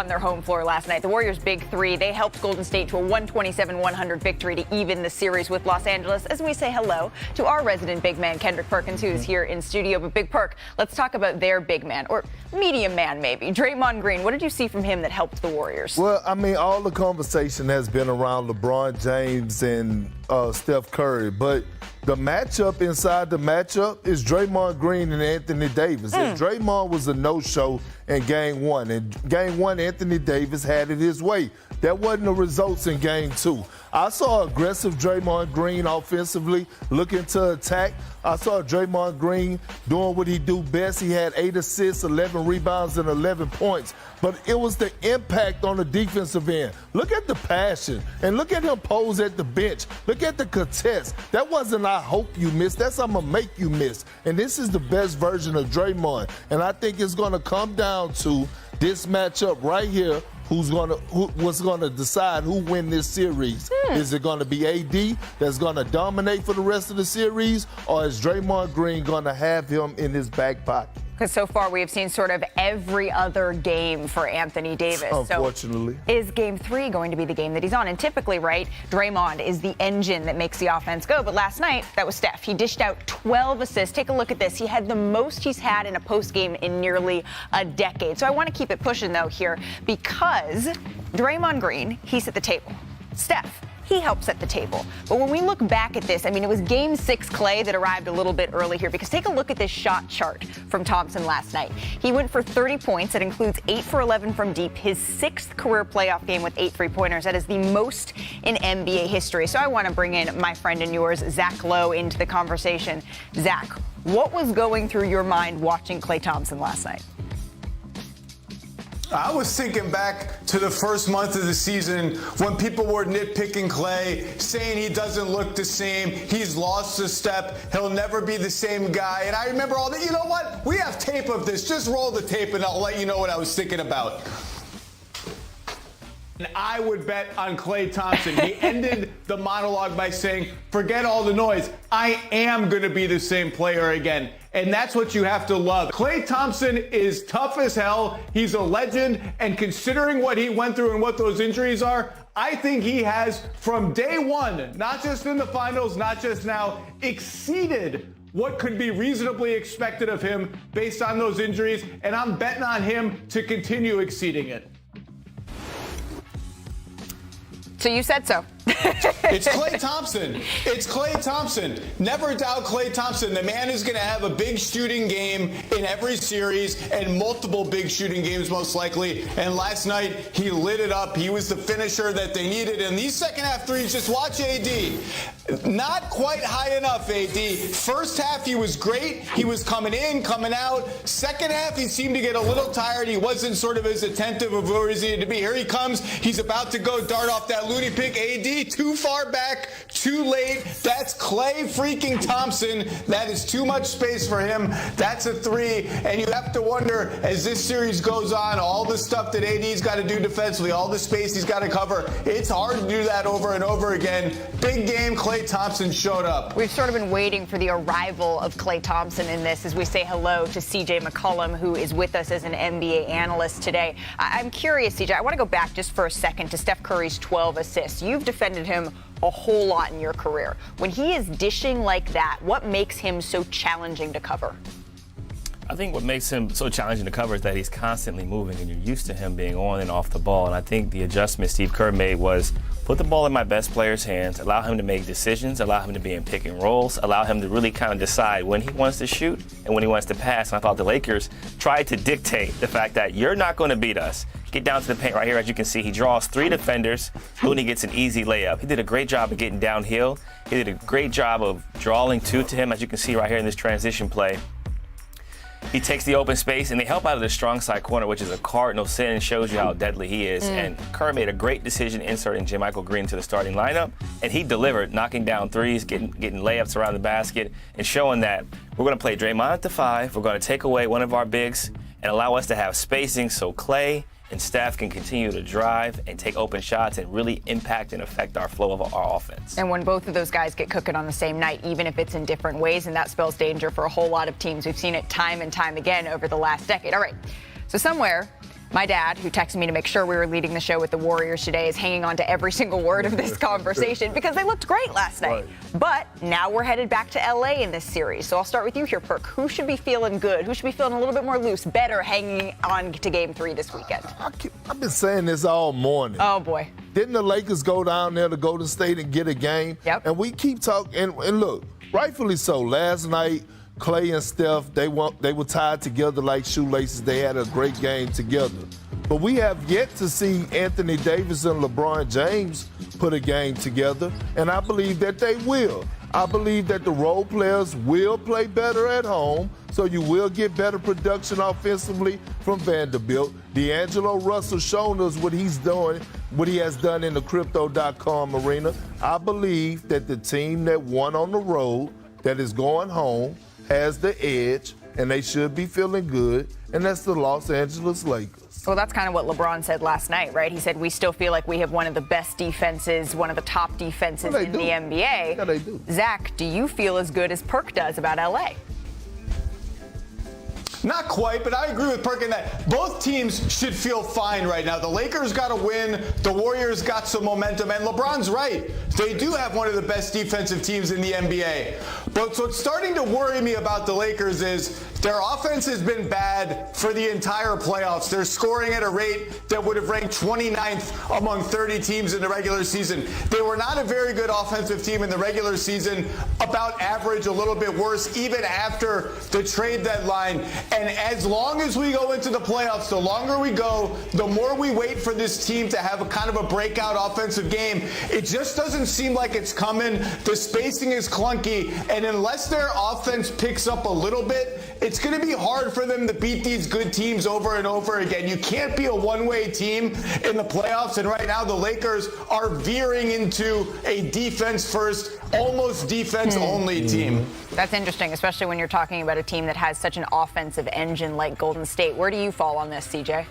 on their home floor last night. The Warriors' big three, they helped Golden State to a 127-100 victory to even the series with Los Angeles. As we say hello to our resident big man, Kendrick Perkins, who is here in studio. But Big Perk, let's talk about their big man, or medium man maybe. Draymond Green, what did you see from him that helped the Warriors? Well, I mean, all the conversation has been around LeBron James and Steph Curry, but the matchup inside the matchup is Draymond Green and Anthony Davis. And Draymond was a no-show in Game 1. In Game 1, Anthony Davis had it his way. That wasn't the results in Game 2. I saw aggressive Draymond Green offensively, looking to attack. I saw Draymond Green doing what he do best. He had 8 assists, 11 rebounds, and 11 points. But it was the impact on the defensive end. Look at the passion, and look at him pose at the bench. Look at the contest. That wasn't I hope you miss. That's I'm going to make you miss. And this is the best version of Draymond. And I think it's going to come down to this matchup right here. What's going to decide who win this series? Is it going to be AD that's going to dominate for the rest of the series, or is Draymond Green going to have him in his back pocket? Because so far we have seen sort of every other game for Anthony Davis. Unfortunately. So is Game 3 going to be the game that he's on? And typically, right, Draymond is the engine that makes the offense go. But last night, that was Steph. He dished out 12 assists. Take a look at this. He had the most he's had in a postgame in nearly a decade. So I want to keep it pushing, though, here, because Draymond Green, he's at the table. Steph, he helps at the table. But when we look back at this, I mean, it was Game 6 Clay that arrived a little bit early here, because take a look at this shot chart from Thompson last night. He went for 30 points. That includes 8 for 11 from deep, his 6th career playoff game with 8 3-pointers. That is the most in NBA history. So I want to bring in my friend and yours, Zach Lowe, into the conversation. Zach, what was going through your mind watching Klay Thompson last night? I was thinking back to the first month of the season when people were nitpicking Clay, saying he doesn't look the same, he's lost a step, he'll never be the same guy. And I remember all that. You know what? We have tape of this. Just roll the tape and I'll let you know what I was thinking about. And I would bet on Klay Thompson. He ended the monologue by saying, forget all the noise. I am going to be the same player again. And that's what you have to love. Klay Thompson is tough as hell. He's a legend. And considering what he went through and what those injuries are, I think he has, from day one, not just in the finals, not just now, exceeded what could be reasonably expected of him based on those injuries. And I'm betting on him to continue exceeding it. So you said so. It's Klay Thompson. It's Klay Thompson. Never doubt Klay Thompson. The man is going to have a big shooting game in every series and multiple big shooting games most likely. And last night, he lit it up. He was the finisher that they needed. And these second half threes, just watch AD. Not quite high enough, AD. First half, he was great. He was coming in, coming out. Second half, he seemed to get a little tired. He wasn't sort of as attentive of where he needed to be. Here he comes. He's about to go dart off that loony pick. AD, too far back, too late. That's Klay freaking Thompson. That is too much space for him. That's a three. And you have to wonder, as this series goes on, all the stuff that AD's got to do defensively, all the space he's got to cover, it's hard to do that over and over again. Big game, Klay Thompson showed up. We've sort of been waiting for the arrival of Klay Thompson in this as we say hello to CJ McCollum, who is with us as an NBA analyst today. I'm curious, CJ, I want to go back just for a second to Steph Curry's 12 assists. You've defended him a whole lot in your career. When he is dishing like that, what makes him so challenging to cover? I think what makes him so challenging to cover is that he's constantly moving, and you're used to him being on and off the ball. And I think the adjustment Steve Kerr made was put the ball in my best player's hands, allow him to make decisions, allow him to be in pick and rolls, allow him to really kind of decide when he wants to shoot and when he wants to pass. And I thought the Lakers tried to dictate the fact that you're not going to beat us. Get down to the paint right here. As you can see, he draws 3 defenders. Looney gets an easy layup. He did a great job of getting downhill. He did a great job of drawing two to him, as you can see right here in this transition play. He takes the open space, and they help out of the strong side corner, which is a cardinal sin, and shows you how deadly he is. And Kerr made a great decision inserting JaMychal Green to the starting lineup, and he delivered, knocking down threes, getting layups around the basket, and showing that we're going to play Draymond at the 5. We're going to take away one of our bigs and allow us to have spacing so Klay and Steph can continue to drive and take open shots and really impact and affect our flow of our offense. And when both of those guys get cooking on the same night, even if it's in different ways, and that spells danger for a whole lot of teams. We've seen it time and time again over the last decade. All right, so somewhere My dad, who texted me to make sure we were leading the show with the Warriors today, is hanging on to every single word of this conversation because they looked great last night. Right. But now we're headed back to LA in this series. So I'll start with you here, Perk. Who should be feeling good? Who should be feeling a little bit more loose, better, hanging on to Game 3 this weekend? I've been saying this all morning. Oh, boy. Didn't the Lakers go down there to Golden State and get a game? Yep. And we keep talking, and look, rightfully so. Last night, Clay and Steph, they were tied together like shoelaces. They had a great game together. But we have yet to see Anthony Davis and LeBron James put a game together, and I believe that they will. I believe that the role players will play better at home, so you will get better production offensively from Vanderbilt. D'Angelo Russell shown us what he's doing, what he has done in the Crypto.com arena. I believe that the team that won on the road, that is going home, has the edge, and they should be feeling good, and that's the Los Angeles Lakers. Well, that's kind of what LeBron said last night, right? He said, we still feel like we have one of the best defenses, one of the top defenses in the NBA. Yeah, they do. Zach, do you feel as good as Perk does about LA? Not quite, but I agree with Perkins that both teams should feel fine right now. The Lakers got to win. The Warriors got some momentum. And LeBron's right. They do have one of the best defensive teams in the NBA. But what's starting to worry me about the Lakers is their offense has been bad for the entire playoffs. They're scoring at a rate that would have ranked 29th among 30 teams in the regular season. They were not a very good offensive team in the regular season, about average, a little bit worse, even after the trade deadline. And as long as we go into the playoffs, the longer we go, the more we wait for this team to have a kind of a breakout offensive game. It just doesn't seem like it's coming. The spacing is clunky. And unless their offense picks up a little bit, it's going to be hard for them to beat these good teams over and over again. You can't be a one-way team in the playoffs. And right now, the Lakers are veering into a defense-first, almost defense-only team. That's interesting, especially when you're talking about a team that has such an offensive engine like Golden State. Where do you fall on this, CJ?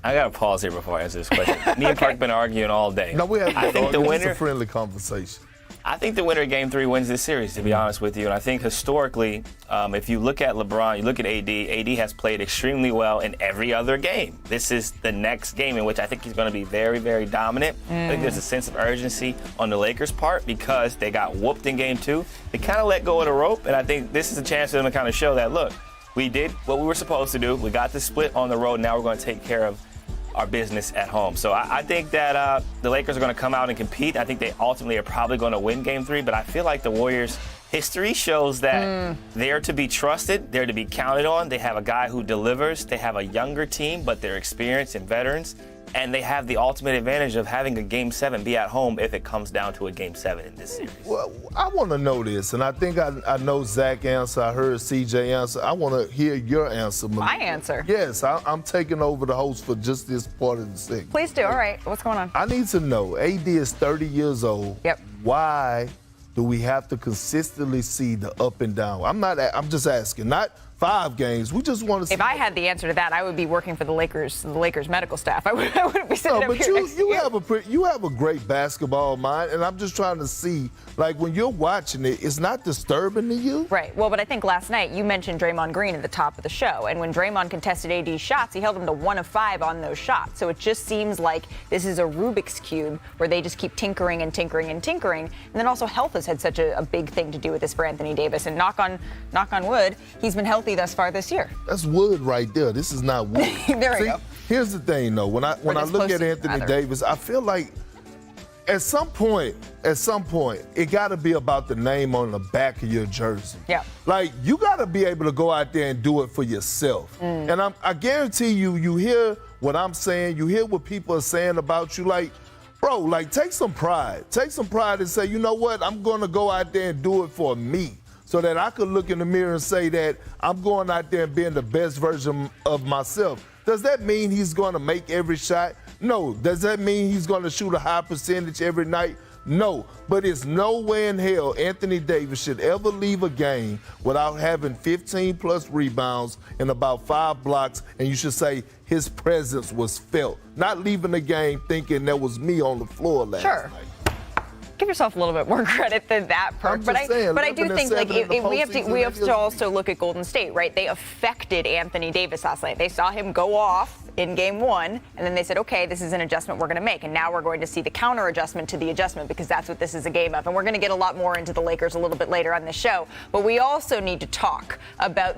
I got to pause here before I answer this question. Me and Park been arguing all day. No, we have. I think the winner. It's a friendly conversation. I think the winner of Game 3 wins this series, to be honest with you. And I think historically, if you look at LeBron, you look at AD has played extremely well in every other game. This is the next game in which I think he's going to be very, very dominant. I think there's a sense of urgency on the Lakers' part because they got whooped in Game 2. They kind of let go of the rope, and I think this is a chance for them to kind of show that, look, we did what we were supposed to do. We got the split on the road. Now we're going to take care of our business at home. So I think that the Lakers are going to come out and compete. I think they ultimately are probably going to win Game 3, but I feel like the Warriors' history shows that they're to be trusted, they're to be counted on. They have a guy who delivers. They have a younger team, but they're experienced and veterans. And they have the ultimate advantage of having a Game 7 be at home if it comes down to a Game 7 in this series. Well, I want to know this, and I think I know Zach's answer. I heard CJ answer. I want to hear your answer. My answer? Yes, I'm taking over the host for just this part of the segment. Please do. All right. What's going on? I need to know, AD is 30 years old. Yep. Why do we have to consistently see the up and down? I'm just asking, not 5 games. We just want to see. If I had the answer to that, I would be working for the Lakers medical staff. I wouldn't be sitting up here next to you. You have a great basketball mind, and I'm just trying to see, like, when you're watching it, it's not disturbing to you? Right. Well, but I think last night you mentioned Draymond Green at the top of the show, and when Draymond contested AD's shots, he held him to 1 of 5 on those shots. So it just seems like this is a Rubik's Cube where they just keep tinkering and tinkering and tinkering. And then also health has had such a big thing to do with this for Anthony Davis. And knock on wood, he's been healthy thus far this year. That's wood right there. This is not wood. There we go. Here's the thing, though. When I look at Anthony Davis, I feel like at some point, it got to be about the name on the back of your jersey. Yeah. Like, you got to be able to go out there and do it for yourself. And I guarantee you hear what I'm saying. You hear what people are saying about you. Like, bro, like, take some pride. Take some pride and say, you know what? I'm going to go out there and do it for me, so that I could look in the mirror and say that I'm going out there and being the best version of myself. Does that mean he's going to make every shot? No. Does that mean he's going to shoot a high percentage every night? No. But it's no way in hell Anthony Davis should ever leave a game without having 15-plus rebounds and about 5 blocks, and you should say his presence was felt. Not leaving the game thinking there was me on the floor last night. Give yourself a little bit more credit than that, Perk. I'm just saying, but I do think like we have to also look at Golden State, right? They affected Anthony Davis last night. They saw him go off in game one, and then they said, okay, this is an adjustment we're going to make. And now we're going to see the counter adjustment to the adjustment, because that's what this is a game of. And we're going to get a lot more into the Lakers a little bit later on this show. But we also need to talk about